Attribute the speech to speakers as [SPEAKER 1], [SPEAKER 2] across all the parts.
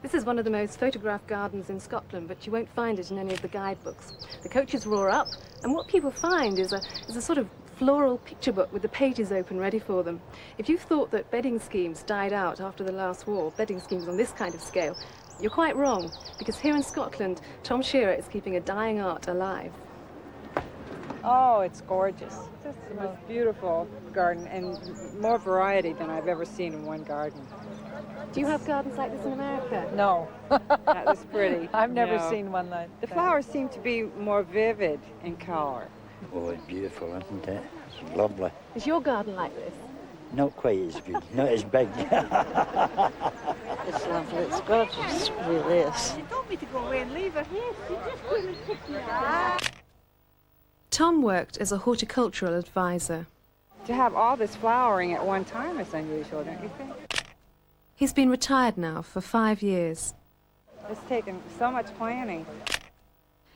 [SPEAKER 1] This is one of the most photographed gardens in Scotland, but you won't find it in any of the guidebooks. The coaches roar up, and what people find is a sort of floral picture book with the pages open ready for them. If you thought that bedding schemes died out after the last war, bedding schemes on this kind of scale, you're quite wrong, because here in Scotland, Tom Shearer is keeping a dying art alive.
[SPEAKER 2] Oh, it's gorgeous. Just the most beautiful garden, and more variety than I've ever seen in one garden.
[SPEAKER 1] Do you have gardens like this in America?
[SPEAKER 2] No. That was pretty.
[SPEAKER 3] I've never
[SPEAKER 2] No.
[SPEAKER 3] seen one like
[SPEAKER 2] The
[SPEAKER 3] that.
[SPEAKER 2] flowers seem to be more vivid in color.
[SPEAKER 4] Oh, it's beautiful, isn't it? It's lovely.
[SPEAKER 1] Is your garden like this?
[SPEAKER 4] Not quite as good, not as big.
[SPEAKER 3] It's lovely. It's gorgeous. It really is.
[SPEAKER 2] You told me to go away and leave her. Yes, you just couldn't and pick me up.
[SPEAKER 1] Tom worked as a horticultural advisor.
[SPEAKER 2] To have all this flowering at one time is unusual, don't you think?
[SPEAKER 1] He's been retired now for 5 years.
[SPEAKER 2] It's taken so much planning.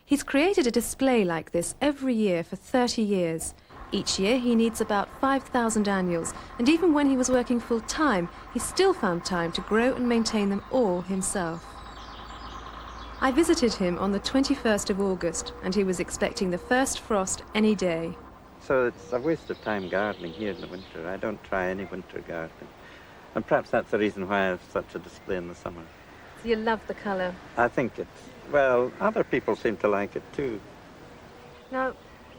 [SPEAKER 1] He's created a display like this every year for 30 years. Each year he needs about 5,000 annuals, and even when he was working full-time, he still found time to grow and maintain them all himself. I visited him on the 21st of August, and he was expecting the first frost any day.
[SPEAKER 5] So it's a waste of time gardening here in the winter. I don't try any winter gardening. And perhaps that's the reason why I have such a display in the summer.
[SPEAKER 1] So you love the colour.
[SPEAKER 5] I think it's, well, other people seem to like it too.
[SPEAKER 1] Now,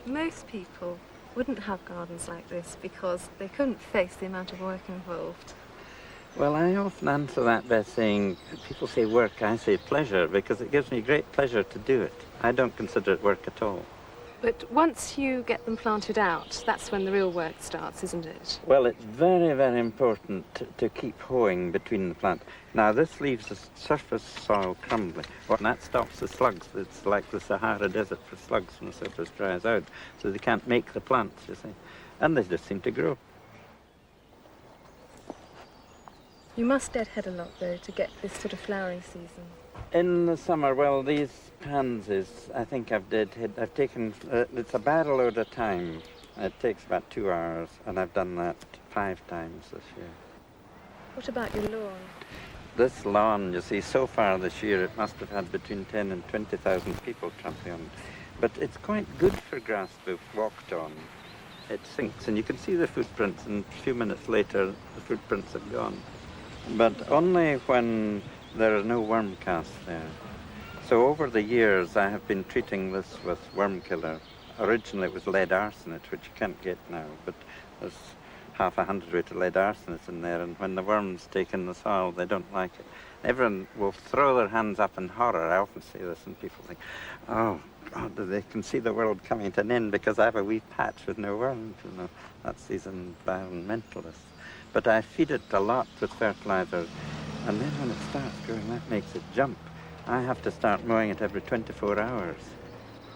[SPEAKER 1] most people wouldn't have gardens like this because they couldn't face the amount of work involved.
[SPEAKER 5] Well, I often answer that by saying, people say work, I say pleasure, because it gives me great pleasure to do it. I don't consider it work at all.
[SPEAKER 1] But once you get them planted out, that's when the real work starts, isn't it?
[SPEAKER 5] Well, it's very, very important to keep hoeing between the plants. Now, this leaves the surface soil crumbly. Well, that stops the slugs. It's like the Sahara Desert for slugs when the surface dries out, so they can't make the plants, you see. And they just seem to grow.
[SPEAKER 1] You must deadhead a lot, though, to get this sort of flowering season.
[SPEAKER 5] In the summer, well, these pansies, I think I've taken, it's a barrel load at a time. It takes about 2 hours, and I've done that 5 times this year.
[SPEAKER 1] What about your lawn?
[SPEAKER 5] This lawn, you see, so far this year, it must have had between 10 and 20,000 people tramping on it. But it's quite good for grass to have walked on. It sinks, and you can see the footprints, and a few minutes later, the footprints have gone. But only when there are no worm casts there. So over the years, I have been treating this with worm killer. Originally, it was lead arsenate, which you can't get now, but there's half a hundredweight of lead arsenate in there, and when the worms take in the soil, they don't like it. Everyone will throw their hands up in horror. I often say this, and people think, oh, God, they can see the world coming to an end because I have a wee patch with no worms, you know. That's these environmentalists. But I feed it a lot with fertilizer, and then when it starts growing, that makes it jump. I have to start mowing it every 24 hours.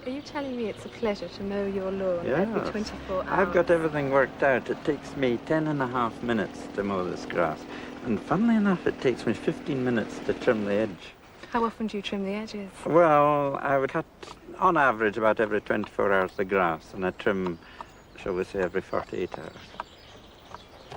[SPEAKER 1] Are you telling me it's a pleasure to mow your lawn every 24 hours?
[SPEAKER 5] I've got everything worked out. It takes me 10.5 minutes to mow this grass. And funnily enough, it takes me 15 minutes to trim the edge.
[SPEAKER 1] How often do you trim the edges?
[SPEAKER 5] Well, I would cut, on average, about every 24 hours the grass, and I trim, shall we say, every 48 hours.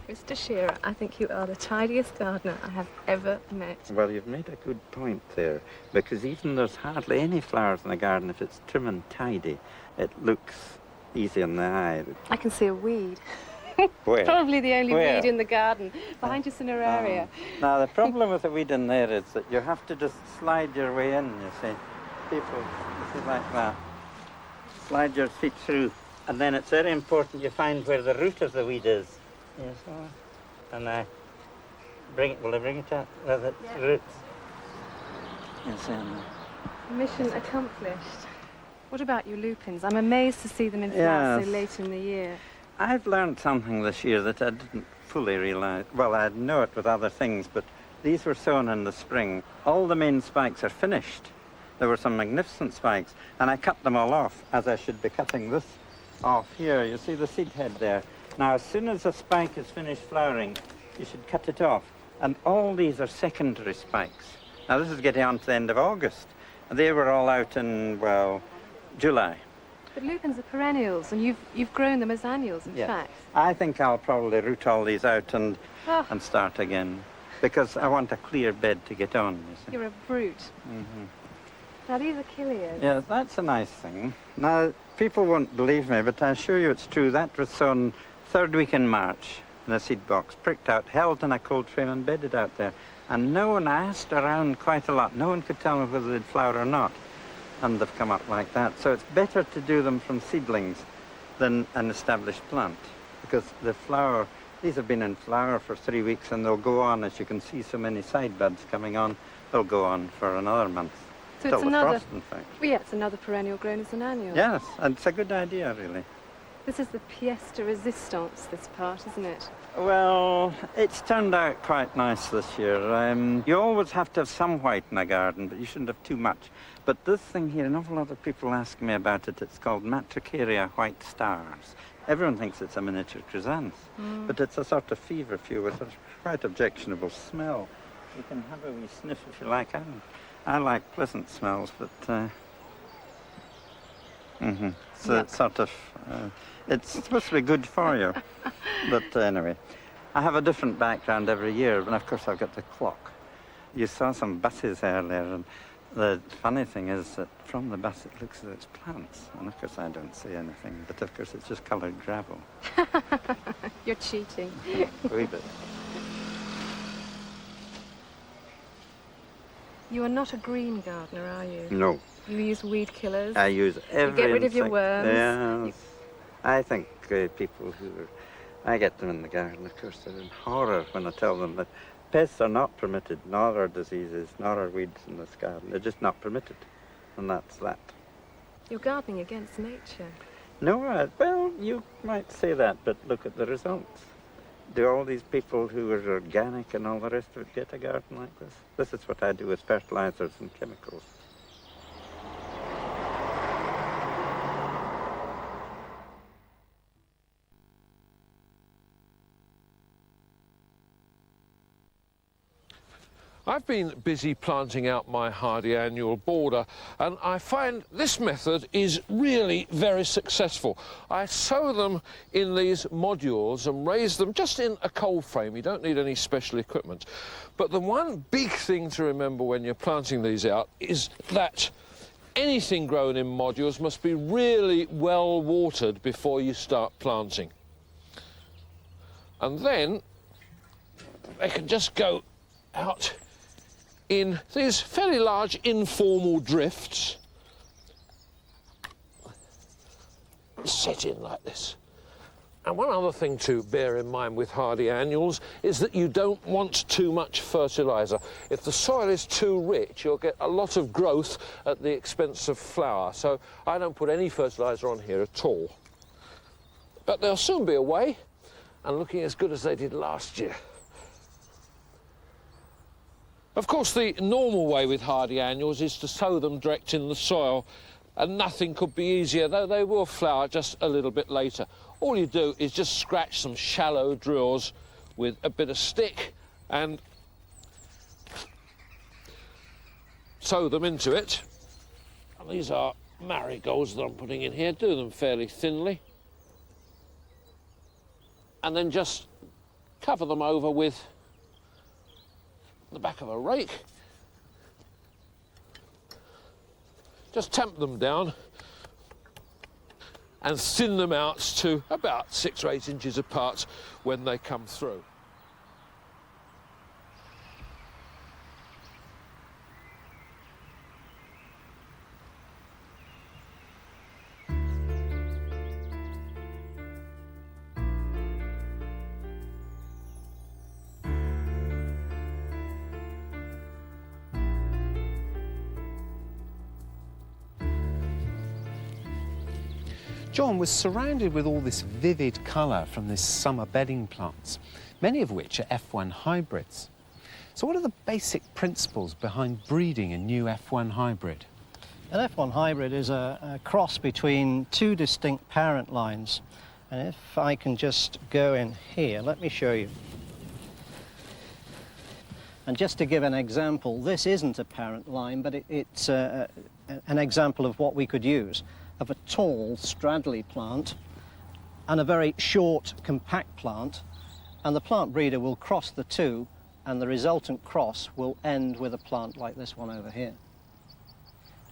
[SPEAKER 1] Mr. Shearer, I think you are the tidiest gardener I have ever met.
[SPEAKER 5] Well, you've made a good point there, because even there's hardly any flowers in the garden. If it's trim and tidy, it looks easy in the eye.
[SPEAKER 1] I can see a weed.
[SPEAKER 5] Where?
[SPEAKER 1] Probably the only
[SPEAKER 5] Where?
[SPEAKER 1] weed in the garden, behind your cineraria.
[SPEAKER 5] Now, the problem with the weed in there is that you have to just slide your way in, you see. People, you see, like that. Slide your feet through. And then it's very important you find where the root of the weed is. Yes, and I bring it, will I bring it out with its roots? Yes,
[SPEAKER 1] Mission accomplished. What about your lupins? I'm amazed to see them in flower so late in the year.
[SPEAKER 5] I've learned something this year that I didn't fully realize. Well, I know it with other things, but these were sown in the spring. All the main spikes are finished. There were some magnificent spikes, and I cut them all off, as I should be cutting this off here. You see the seed head there? Now, as soon as a spike is finished flowering, you should cut it off. And all these are secondary spikes. Now, this is getting on to the end of August. They were all out in, well, July.
[SPEAKER 1] But lupins are perennials, and you've grown them as annuals, in fact.
[SPEAKER 5] I think I'll probably root all these out and start again. because I want a clear bed to get on, you see.
[SPEAKER 1] You're a brute.
[SPEAKER 5] Mm-hmm.
[SPEAKER 1] Now, these are killias.
[SPEAKER 5] Yeah, that's a nice thing. Now, people won't believe me, but I assure you it's true. That was sown third week in March in a seed box, pricked out, held in a cold frame and bedded out there. And no one, I asked around quite a lot. No one could tell me whether they'd flower or not. And they've come up like that. So it's better to do them from seedlings than an established plant, because the flower, these have been in flower for 3 weeks and they'll go on, as you can see so many side buds coming on, they'll go on for another month.
[SPEAKER 1] So
[SPEAKER 5] Till
[SPEAKER 1] it's
[SPEAKER 5] the
[SPEAKER 1] another,
[SPEAKER 5] frost, in fact.
[SPEAKER 1] well, yeah, it's another perennial grown as an annual.
[SPEAKER 5] Yes, and it's a good idea, really.
[SPEAKER 1] This is the pièce de résistance, this part, isn't it?
[SPEAKER 5] Well, it's turned out quite nice this year. You always have to have some white in a garden, but you shouldn't have too much. But this thing here, an awful lot of people ask me about it. It's called Matricaria white stars. Everyone thinks it's a miniature chrysanthus, but it's a sort of feverfew with a quite objectionable smell. You can have a wee sniff if you like. I like pleasant smells, but so it's sort of, it's supposed to be good for you. But anyway, I have a different background every year, and of course I've got the clock. You saw some buses earlier, and the funny thing is that from the bus it looks as it's plants, and of course I don't see anything, but of course it's just coloured gravel.
[SPEAKER 1] You're cheating.
[SPEAKER 5] A wee bit.
[SPEAKER 1] You are not a green gardener, are you?
[SPEAKER 5] No,
[SPEAKER 1] You use weed killers.
[SPEAKER 5] I use every
[SPEAKER 1] get rid of your
[SPEAKER 5] insect.
[SPEAKER 1] worms.
[SPEAKER 5] Yes. I think people I get them in the garden, of course, they're in horror when I tell them that pests are not permitted, nor are diseases, nor are weeds in this garden. They're just not permitted, and that's that.
[SPEAKER 1] You're gardening against nature.
[SPEAKER 5] No, well, you might say that, but look at the results. Do all these people who are organic and all the rest of it get a garden like this? This is what I do with fertilizers and chemicals.
[SPEAKER 6] I've been busy planting out my hardy annual border, and I find this method is really very successful. I sow them in these modules and raise them just in a cold frame. You don't need any special equipment. But the one big thing to remember when you're planting these out is that anything grown in modules must be really well watered before you start planting. And then they can just go out in these fairly large informal drifts, set in like this. And one other thing to bear in mind with hardy annuals is that you don't want too much fertiliser. If the soil is too rich, you'll get a lot of growth at the expense of flower. So I don't put any fertiliser on here at all. But they'll soon be away and looking as good as they did last year. Of course, the normal way with hardy annuals is to sow them direct in the soil, and nothing could be easier, though they will flower just a little bit later. All you do is just scratch some shallow drills with a bit of stick and sow them into it. And these are marigolds that I'm putting in here. Do them fairly thinly. And then just cover them over with the back of a rake. Just tamp them down and thin them out to about 6 or 8 inches apart when they come through.
[SPEAKER 7] John was surrounded with all this vivid colour from this summer bedding plants, many of which are F1 hybrids. So what are the basic principles behind breeding a new F1 hybrid?
[SPEAKER 8] An F1 hybrid is a cross between two distinct parent lines. And if I can just go in here, let me show you. And just to give an example, this isn't a parent line, but it's an example of what we could use, of a tall, straddly plant and a very short, compact plant, and the plant breeder will cross the two and the resultant cross will end with a plant like this one over here.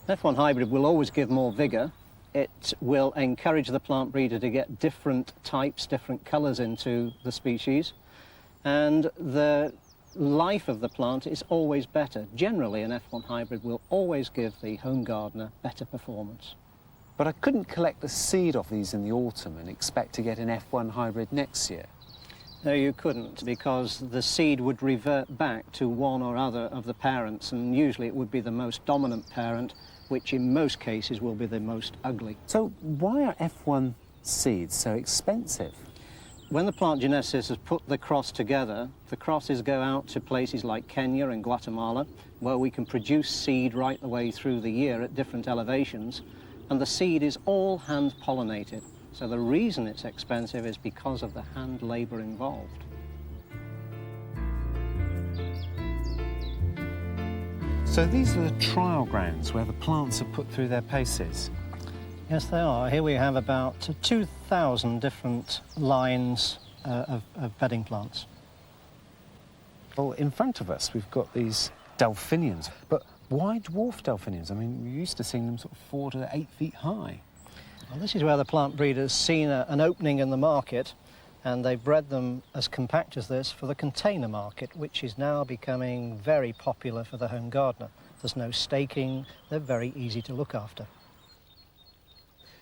[SPEAKER 8] F1 hybrid will always give more vigour. It will encourage the plant breeder to get different types, different colours into the species, and the life of the plant is always better. Generally, an F1 hybrid will always give the home gardener better performance.
[SPEAKER 7] But I couldn't collect a seed off these in the autumn and expect to get an F1 hybrid next year.
[SPEAKER 8] No, you couldn't, because the seed would revert back to one or other of the parents, and usually it would be the most dominant parent, which in most cases will be the most ugly.
[SPEAKER 7] So why are F1 seeds so expensive?
[SPEAKER 8] When the plant geneticist has put the cross together, the crosses go out to places like Kenya and Guatemala, where we can produce seed right the way through the year at different elevations, and the seed is all hand pollinated. So the reason it's expensive is because of the hand labour involved.
[SPEAKER 7] So these are the trial grounds where the plants are put through their paces.
[SPEAKER 8] Yes, they are. Here we have about 2,000 different lines of bedding plants.
[SPEAKER 7] Well, in front of us, we've got these delphiniums. But why dwarf delphiniums? I mean, we're used to seeing them sort of 4 to 8 feet high.
[SPEAKER 8] Well, this is where the plant breeder's seen an opening in the market, and they've bred them as compact as this for the container market, which is now becoming very popular for the home gardener. There's no staking, they're very easy to look after.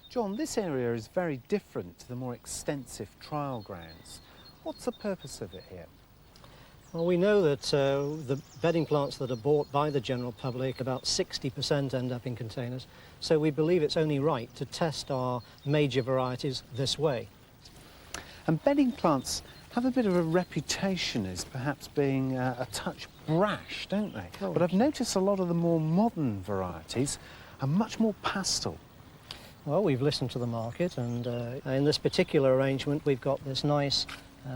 [SPEAKER 7] John, this area is very different to the more extensive trial grounds. What's the purpose of it here?
[SPEAKER 8] Well, we know that the bedding plants that are bought by the general public, about 60% end up in containers, so we believe it's only right to test our major varieties this way.
[SPEAKER 7] And bedding plants have a bit of a reputation as perhaps being a touch brash, don't they?
[SPEAKER 8] Oh.
[SPEAKER 7] But I've noticed a lot of the more modern varieties are much more pastel.
[SPEAKER 8] Well, we've listened to the market, and in this particular arrangement we've got this nice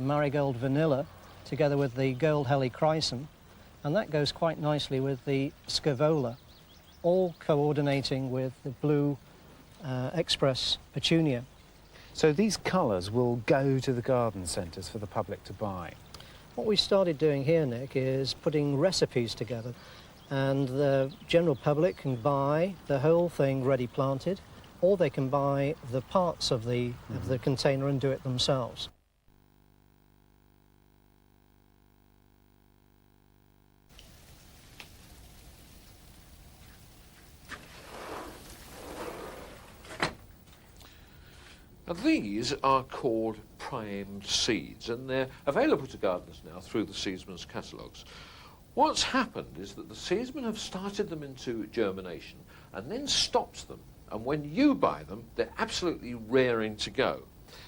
[SPEAKER 8] marigold vanilla together with the gold helichrysum, and that goes quite nicely with the scaevola, all coordinating with the blue express petunia.
[SPEAKER 7] So these colours will go to the garden centres for the public to buy.
[SPEAKER 8] What we started doing here, Nick, is putting recipes together, and the general public can buy the whole thing ready planted, or they can buy the parts of the container and do it themselves.
[SPEAKER 6] Now, these are called primed seeds, and they're available to gardeners now through the seedsman's catalogues. What's happened is that the seedsmen have started them into germination and then stopped them, and when you buy them, they're absolutely raring to go.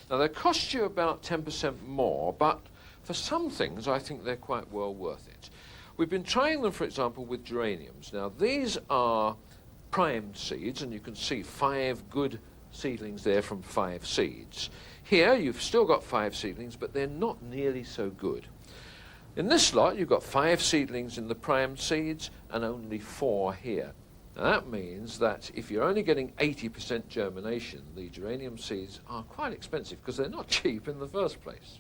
[SPEAKER 6] Now, they cost you about 10% more, but for some things, I think they're quite well worth it. We've been trying them, for example, with geraniums. Now, these are primed seeds, and you can see 5 good seedlings there from 5 seeds. Here you've still got 5 seedlings, but they're not nearly so good. In this lot you've got 5 seedlings in the primed seeds and only 4 here. Now that means that if you're only getting 80% germination, the geranium seeds are quite expensive because they're not cheap in the first place.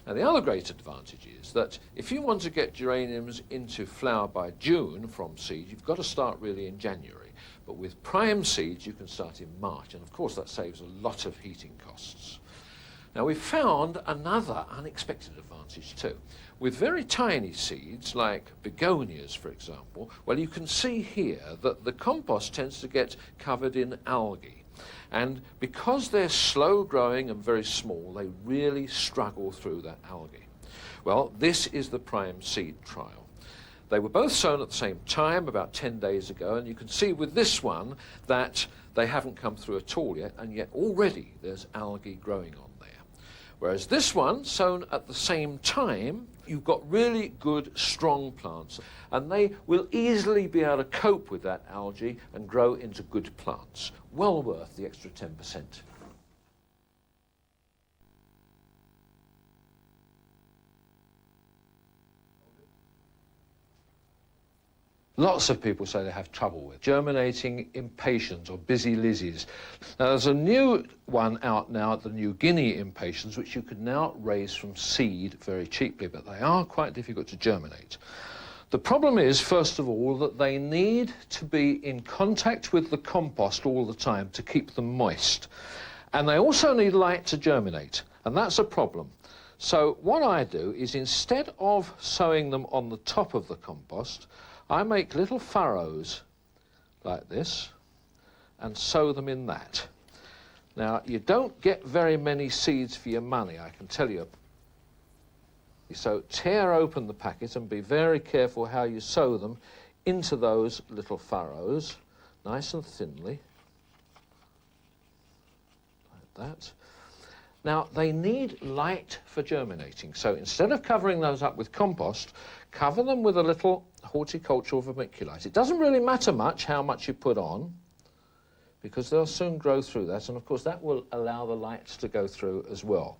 [SPEAKER 6] Now the other great advantage is that if you want to get geraniums into flower by June from seed, you've got to start really in January. But with prime seeds, you can start in March, and of course that saves a lot of heating costs. Now we've found another unexpected advantage too. With very tiny seeds, like begonias for example, well, you can see here that the compost tends to get covered in algae. And because they're slow growing and very small, they really struggle through that algae. Well, this is the prime seed trial. They were both sown at the same time about 10 days ago, and you can see with this one that they haven't come through at all yet, and yet already there's algae growing on there. Whereas this one, sown at the same time, you've got really good, strong plants, and they will easily be able to cope with that algae and grow into good plants. Well worth the extra 10%. lots of people say they have trouble with. Germinating impatiens or busy lizzies. Now there's a new one out now, the New Guinea impatiens, which you can now raise from seed very cheaply, but they are quite difficult to germinate. The problem is, first of all, that they need to be in contact with the compost all the time to keep them moist. And they also need light to germinate, and that's a problem. So what I do is, instead of sowing them on the top of the compost, I make little furrows like this and sow them in that. Now, you don't get very many seeds for your money, I can tell you. So tear open the packet and be very careful how you sow them into those little furrows, nice and thinly, like that. Now, they need light for germinating, so instead of covering those up with compost, cover them with a little horticultural vermiculite. It doesn't really matter much how much you put on, because they'll soon grow through that, and of course that will allow the light to go through as well.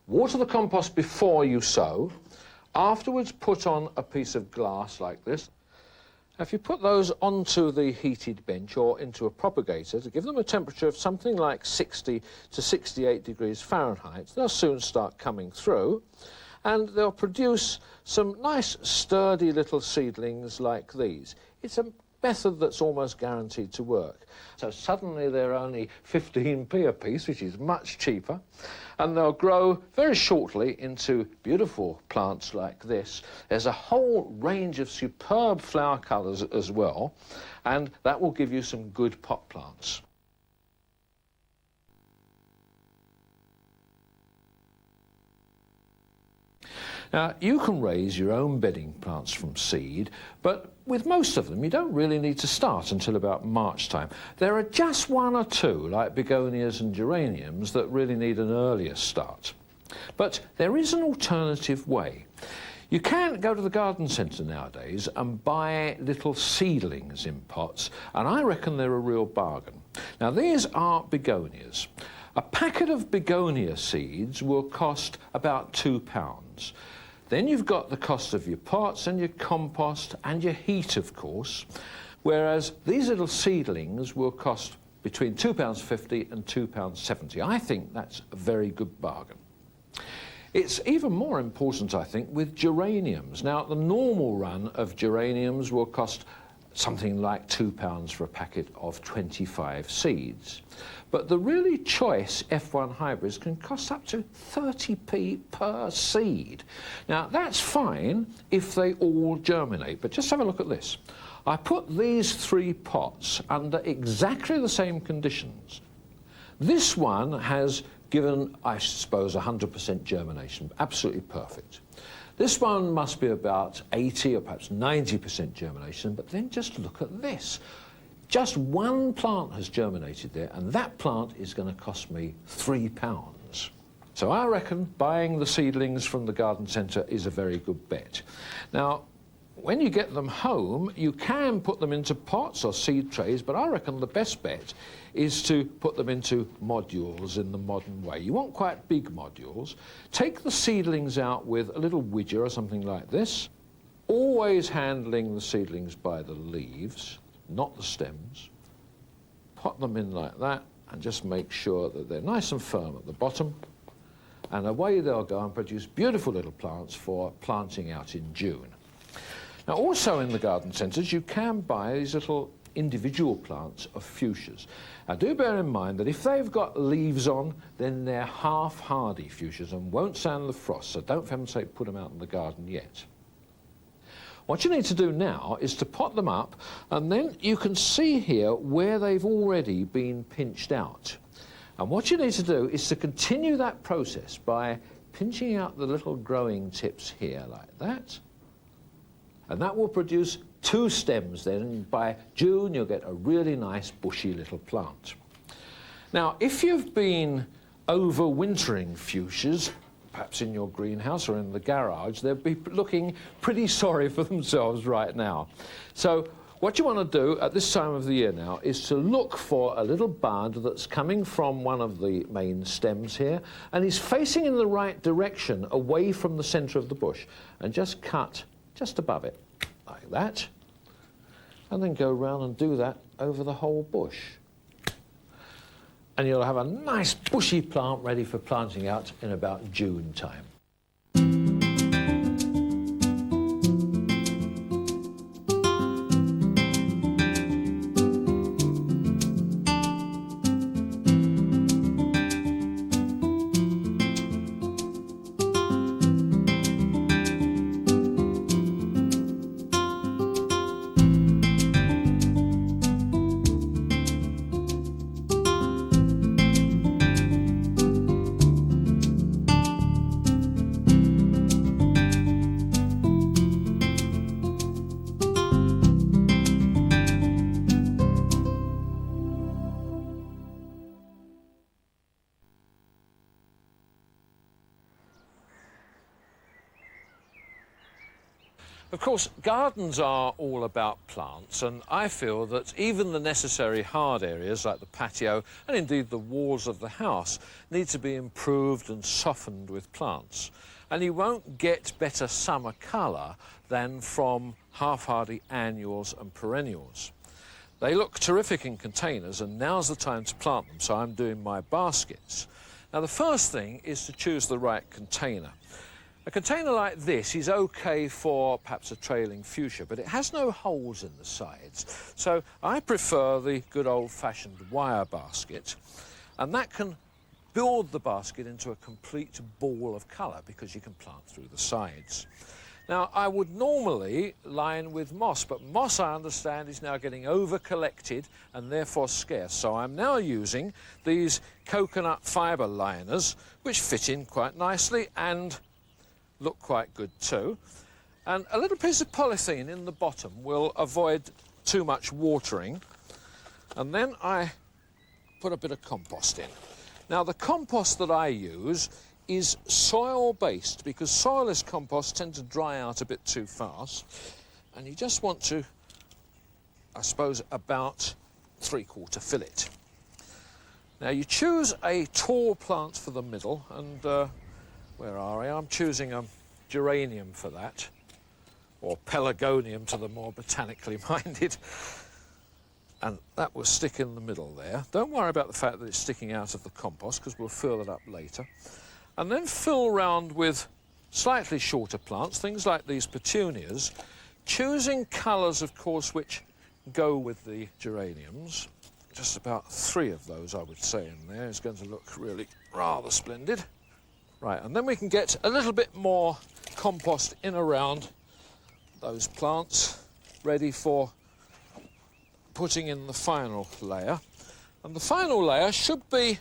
[SPEAKER 6] Water the compost before you sow. Afterwards, put on a piece of glass like this. If you put those onto the heated bench or into a propagator to give them a temperature of something like 60 to 68 degrees Fahrenheit, they'll soon start coming through, and they'll produce some nice sturdy little seedlings like these. It's a method that's almost guaranteed to work. So suddenly they're only 15p a piece, which is much cheaper, and they'll grow very shortly into beautiful plants like this. There's a whole range of superb flower colours as well, and that will give you some good pot plants. Now, you can raise your own bedding plants from seed, but with most of them, you don't really need to start until about March time. There are just one or two, like begonias and geraniums, that really need an earlier start. But there is an alternative way. You can go to the garden centre nowadays and buy little seedlings in pots, and I reckon they're a real bargain. Now, these are begonias. A packet of begonia seeds will cost about £2. Then you've got the cost of your pots and your compost and your heat, of course, whereas these little seedlings will cost between £2.50 and £2.70. I think that's a very good bargain. It's even more important, I think, with geraniums. Now, the normal run of geraniums will cost something like £2 for a packet of 25 seeds. But the really choice F1 hybrids can cost up to 30p per seed. Now, that's fine if they all germinate, but just have a look at this. I put these 3 pots under exactly the same conditions. This one has given, I suppose, 100% germination, absolutely perfect. This one must be about 80 or perhaps 90% germination, but then just look at this. Just one plant has germinated there, and that plant is going to cost me £3. So I reckon buying the seedlings from the garden centre is a very good bet. Now, when you get them home, you can put them into pots or seed trays, but I reckon the best bet is to put them into modules in the modern way. You want quite big modules. Take the seedlings out with a little widger or something like this, always handling the seedlings by the leaves, not the stems. Pot them in like that and just make sure that they're nice and firm at the bottom, and away they'll go and produce beautiful little plants for planting out in June. Now, also in the garden centres, you can buy these little individual plants of fuchsias. Now, do bear in mind that if they've got leaves on, then they're half-hardy fuchsias and won't stand the frost, so don't, for heaven's sake, put them out in the garden yet. What you need to do now is to pot them up, and then you can see here where they've already been pinched out. And what you need to do is to continue that process by pinching out the little growing tips here like that. And that will produce 2 stems then, and by June you'll get a really nice bushy little plant. Now, if you've been overwintering fuchsias, perhaps in your greenhouse or in the garage, they'll be looking pretty sorry for themselves right now. So what you want to do at this time of the year now is to look for a little bud that's coming from one of the main stems here and is facing in the right direction away from the centre of the bush, and just cut just above it, like that. and then go round and do that over the whole bush. And you'll have a nice bushy plant ready for planting out in about June time. Of course, gardens are all about plants, and I feel that even the necessary hard areas like the patio and indeed the walls of the house need to be improved and softened with plants. And you won't get better summer colour than from half-hardy annuals and perennials. They look terrific in containers, and now's the time to plant them, so I'm doing my baskets. Now, the first thing is to choose the right container. A container like this is okay for perhaps a trailing fuchsia, but it has no holes in the sides. So I prefer the good old-fashioned wire basket, and that can build the basket into a complete ball of colour because you can plant through the sides. Now, I would normally line with moss, but moss, I understand, is now getting over-collected and therefore scarce. So I'm now using these coconut fibre liners, which fit in quite nicely and look quite good too. And a little piece of polythene in the bottom will avoid too much watering. And then I put a bit of compost in. Now, the compost that I use is soil-based because soilless composts tend to dry out a bit too fast. And you just want to, I suppose, about 3/4 fill it. Now, you choose a tall plant for the middle, and where are I? I'm choosing a geranium for that, or pelargonium to the more botanically minded. And that will stick in the middle there. Don't worry about the fact that it's sticking out of the compost, because we'll fill it up later. And then fill round with slightly shorter plants, things like these petunias, choosing colours, of course, which go with the geraniums. Just about 3 of those, I would say, in there. It's going to look really rather splendid. Right, and then we can get a little bit more compost in around those plants, ready for putting in the final layer. And the final layer should be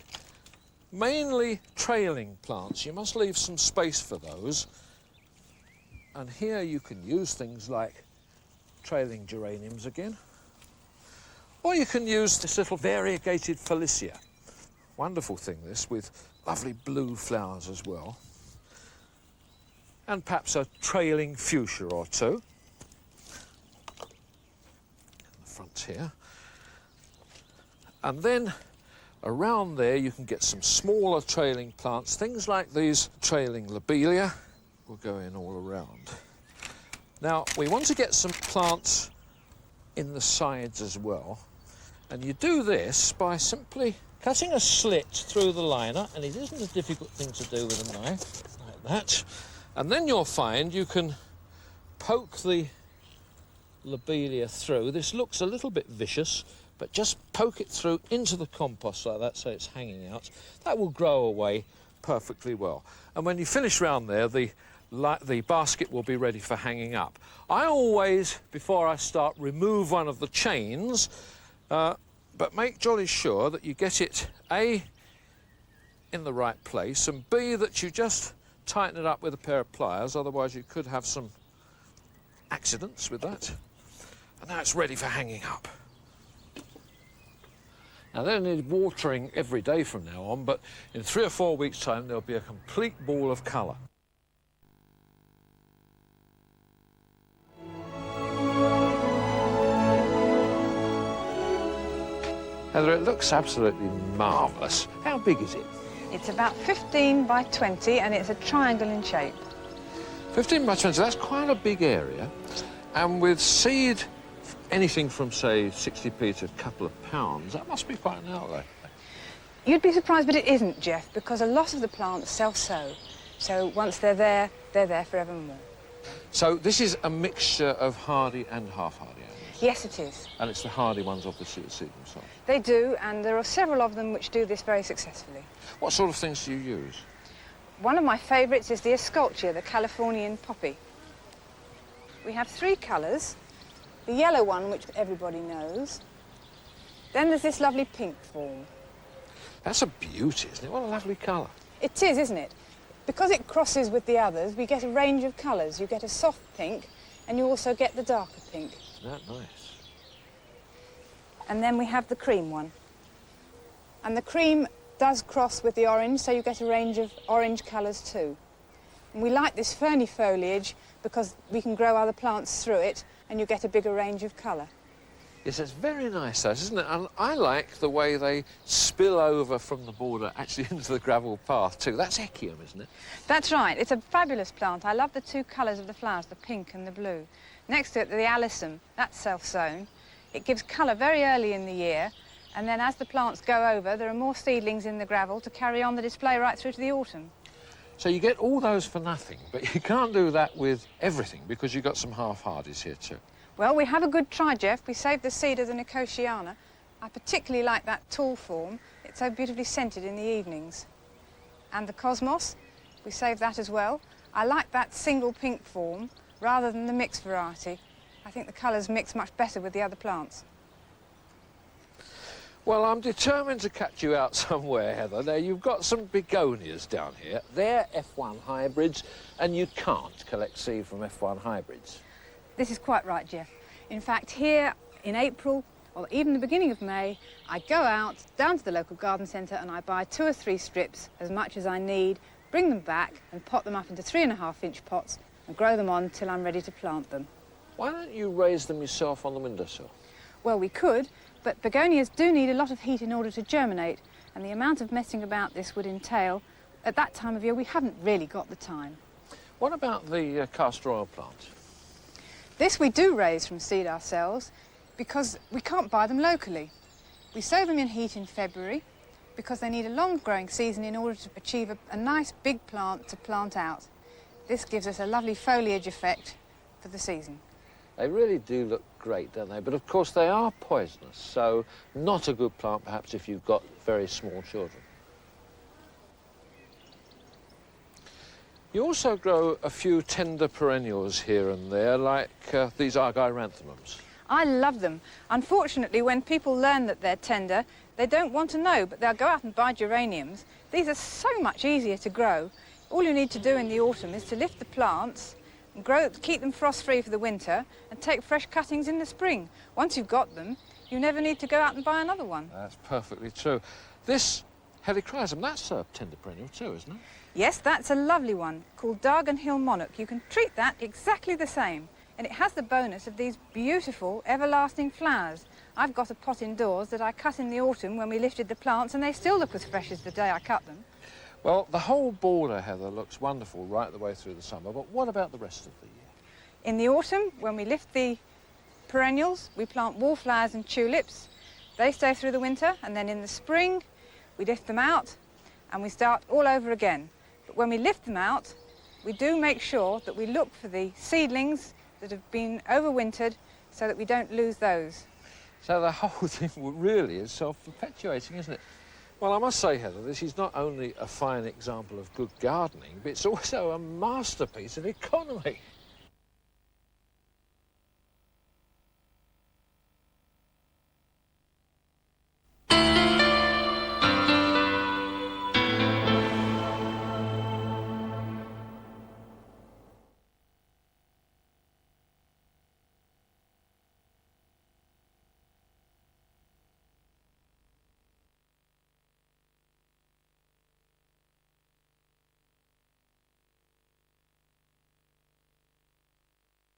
[SPEAKER 6] mainly trailing plants. You must leave some space for those. And here you can use things like trailing geraniums again. Or you can use this little variegated Felicia. Wonderful thing, this, with lovely blue flowers as well. And perhaps a trailing fuchsia or two. In the front here. And then around there you can get some smaller trailing plants, things like these trailing lobelia will go in all around. Now, we want to get some plants in the sides as well. And you do this by simply cutting a slit through the liner, and it isn't a difficult thing to do with a knife, like that. And then you'll find you can poke the lobelia through. This looks a little bit vicious, but just poke it through into the compost like that so it's hanging out. That will grow away perfectly well. And when you finish round there, the basket will be ready for hanging up. I always, before I start, remove one of the chains, but make jolly sure that you get it, A, in the right place, and B, that you just tighten it up with a pair of pliers, otherwise you could have some accidents with that. And now it's ready for hanging up. Now, they don't need watering every day from now on, but in 3 or 4 weeks' time, there'll be a complete ball of colour. Heather, it looks absolutely marvellous. How big is it?
[SPEAKER 2] It's about 15 by 20, and it's a triangle in shape.
[SPEAKER 6] 15 by 20, that's quite a big area. And with seed anything from, say, 60p to a couple of pounds, that must be quite an outlay.
[SPEAKER 2] You'd be surprised, but it isn't, Jeff, because a lot of the plants self-sow. So once they're there forevermore.
[SPEAKER 6] So this is a mixture of hardy and half-hardy animals?
[SPEAKER 2] Yes, it is.
[SPEAKER 6] And it's the hardy ones, obviously, that seed themselves?
[SPEAKER 2] They do, and there are several of them which do this very successfully.
[SPEAKER 6] What sort of things do you use?
[SPEAKER 2] One of my favourites is the esculture, the Californian poppy. We have 3 colours. The yellow one, which everybody knows. Then there's this lovely pink form.
[SPEAKER 6] That's a beauty, isn't it? What a lovely colour.
[SPEAKER 2] It is, isn't it? Because it crosses with the others, we get a range of colours. You get a soft pink, and you also get the darker pink.
[SPEAKER 6] Isn't that nice?
[SPEAKER 2] And then we have the cream one. And the cream does cross with the orange, so you get a range of orange colours too. And we like this ferny foliage because we can grow other plants through it, and you get a bigger range of colour.
[SPEAKER 6] Yes, it's very nice, that, isn't it? And I like the way they spill over from the border actually into the gravel path too. That's echium, isn't it?
[SPEAKER 2] That's right. It's a fabulous plant. I love the 2 colours of the flowers, the pink and the blue. Next to it, the alyssum. That's self-sown. It gives colour very early in the year, and then as the plants go over, there are more seedlings in the gravel to carry on the display right through to the autumn.
[SPEAKER 6] So you get all those for nothing, but you can't do that with everything because you've got some half-hardies here too.
[SPEAKER 2] Well, we have a good try, Jeff. We saved the seed of the Nicotiana. I particularly like that tall form. It's so beautifully scented in the evenings. And the Cosmos, we saved that as well. I like that single pink form rather than the mixed variety. I think the colours mix much better with the other plants.
[SPEAKER 6] Well, I'm determined to catch you out somewhere, Heather. Now, you've got some begonias down here. They're F1 hybrids, and you can't collect seed from F1 hybrids.
[SPEAKER 2] This is quite right, Jeff. In fact, here in April, or even the beginning of May, I go out down to the local garden centre and I buy 2 or 3 strips, as much as I need, bring them back and pot them up into 3.5-inch pots and grow them on till I'm ready to plant them.
[SPEAKER 6] Why don't you raise them yourself on the windowsill?
[SPEAKER 2] Well, we could, but begonias do need a lot of heat in order to germinate, and the amount of messing about this would entail, at that time of year, we haven't really got the time.
[SPEAKER 6] What about the castor oil plant?
[SPEAKER 2] This we do raise from seed ourselves because we can't buy them locally. We sow them in heat in February because they need a long growing season in order to achieve a nice big plant to plant out. This gives us a lovely foliage effect for the season.
[SPEAKER 6] They really do look great, don't they? But of course they are poisonous, so not a good plant perhaps if you've got very small children. You also grow a few tender perennials here and there, like these argyranthemums.
[SPEAKER 2] I love them. Unfortunately, when people learn that they're tender, they don't want to know, but they'll go out and buy geraniums. These are so much easier to grow. All you need to do in the autumn is to lift the plants, and keep them frost-free for the winter, and take fresh cuttings in the spring. Once you've got them, you never need to go out and buy another one.
[SPEAKER 6] That's perfectly true. This helichrysum, that's a tender perennial too, isn't it?
[SPEAKER 2] Yes, that's a lovely one called Dargan Hill Monarch. You can treat that exactly the same. And it has the bonus of these beautiful, everlasting flowers. I've got a pot indoors that I cut in the autumn when we lifted the plants, and they still look as fresh as the day I cut them.
[SPEAKER 6] Well, the whole border, Heather, looks wonderful right the way through the summer, but what about the rest of the year?
[SPEAKER 2] In the autumn, when we lift the perennials, we plant wallflowers and tulips. They stay through the winter, and then in the spring, we lift them out, and we start all over again. But when we lift them out, we do make sure that we look for the seedlings that have been overwintered so that we don't lose those.
[SPEAKER 6] So the whole thing really is self-perpetuating, isn't it? Well, I must say, Heather, this is not only a fine example of good gardening, but it's also a masterpiece of economy.